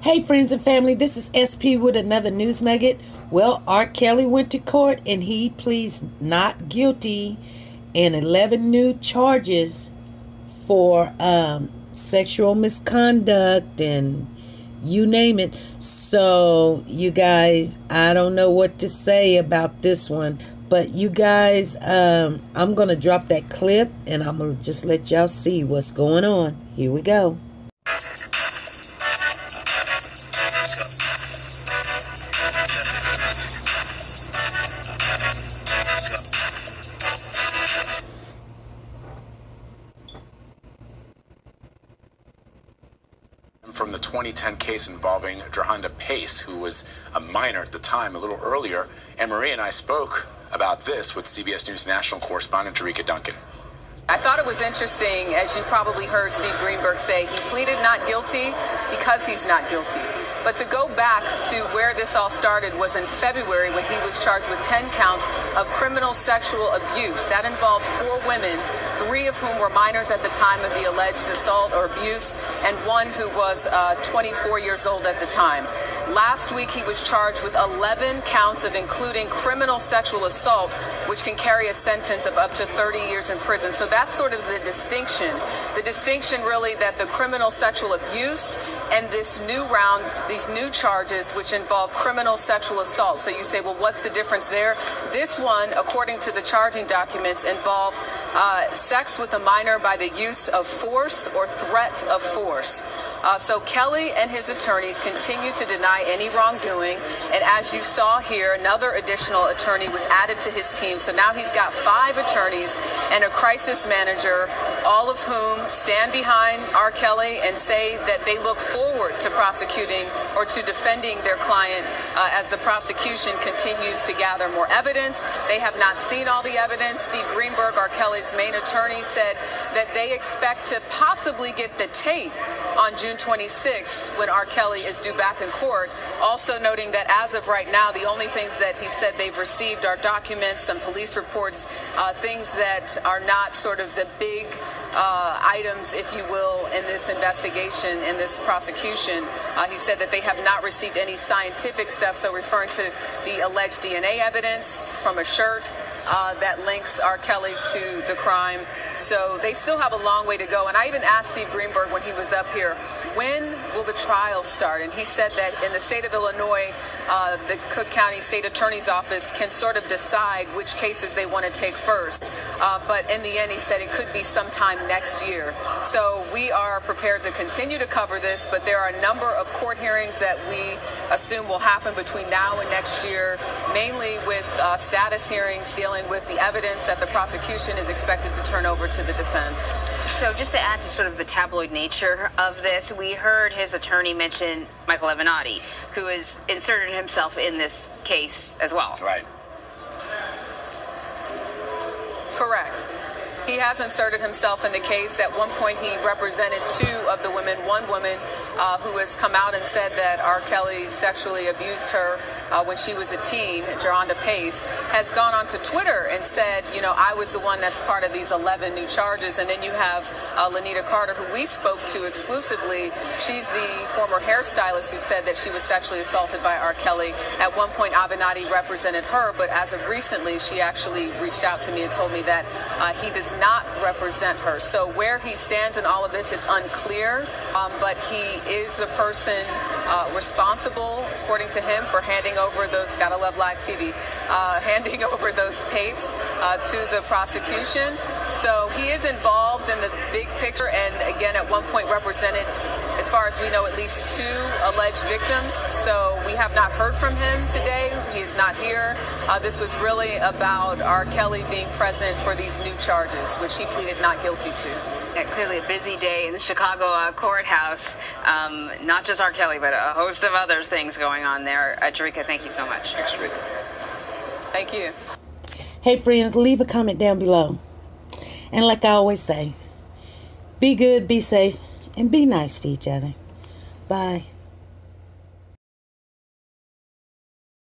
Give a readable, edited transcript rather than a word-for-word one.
Hey friends and family, this is SP with another news nugget. Well, R. Kelly went to court and he pleads not guilty in 11 new charges for sexual misconduct and you name it. So you guys, I don't know what to say about this one, but you guys, I'm gonna drop that clip and I'm gonna just let y'all see what's going on. Here we go. From the 2010 case involving Johanna Pace, who was a minor at the time, a little earlier. And Marie and I spoke about this with CBS News national correspondent Jerika Duncan. I thought it was interesting, as you probably heard Steve Greenberg say, he pleaded not guilty because he's not guilty. But to go back to where this all started was in February when he was charged with 10 counts of criminal sexual abuse. That involved 4 women, 3 of whom were minors at the time of the alleged assault or abuse, and 1 who was 24 years old at the time. Last week, he was charged with 11 counts of including criminal sexual assault, which can carry a sentence of up to 30 years in prison. So that's sort of the distinction. The distinction really that the criminal sexual abuse and this new round, these new charges, which involve criminal sexual assault. So you say, well, what's the difference there? This one, according to the charging documents, involved sex with a minor by the use of force or threat of force. So Kelly and his attorneys continue to deny any wrongdoing. And as you saw here, another additional attorney was added to his team. So now he's got 5 attorneys and a crisis manager, all of whom stand behind R. Kelly and say that they look forward to prosecuting or to defending their client as the prosecution continues to gather more evidence. They have not seen all the evidence. Steve Greenberg, R. Kelly's main attorney, said that they expect to possibly get the tape on June 26th when R. Kelly is due back in court. Also noting that as of right now, the only things that he said they've received are documents, some police reports, things that are not sort of the big items, if you will, in this investigation, in this prosecution. He said that they have not received any scientific stuff, so referring to the alleged DNA evidence from a shirt that links R. Kelly to the crime. So they still have a long way to go. And I even asked Steve Greenberg when he was up here, when will the trial start? And he said that in the state of Illinois, the Cook County State Attorney's Office can sort of decide which cases they want to take first. But in the end, he said it could be sometime next year. So we are prepared to continue to cover this, but there are a number of court hearings that we assume will happen between now and next year, mainly with status hearings dealing with the evidence that the prosecution is expected to turn over to the defense. So just to add to sort of the tabloid nature of this, we heard his attorney mention Michael Avenatti, who has inserted himself in this case as well. Right. Correct. He has inserted himself in the case. At one point, he represented 2 of the women. One woman who has come out and said that R. Kelly sexually abused her when she was a teen, Johanna Pace, has gone onto Twitter and said, you know, I was the one that's part of these 11 new charges. And then you have Lanita Carter, who we spoke to exclusively. She's the former hairstylist who said that she was sexually assaulted by R. Kelly. At one point, Avenatti represented her, but as of recently, she actually reached out to me and told me that he does not represent her. So where he stands in all of this, it's unclear, but he is the person responsible, according to him, for handing over those, gotta love live TV, handing over those tapes to the prosecution. So he is involved in the big picture and again at one point represented, as far as we know, at least 2 alleged victims. So we have not heard from him today. He is not here. This was really about R. Kelly being present for these new charges, which he pleaded not guilty to. Yeah, clearly a busy day in the Chicago courthouse. Not just R. Kelly, but a host of other things going on there. Jerika, thank you so much. Thanks, Jerika. Thank you. Hey friends, leave a comment down below. And like I always say, be good, be safe, and be nice to each other. Bye.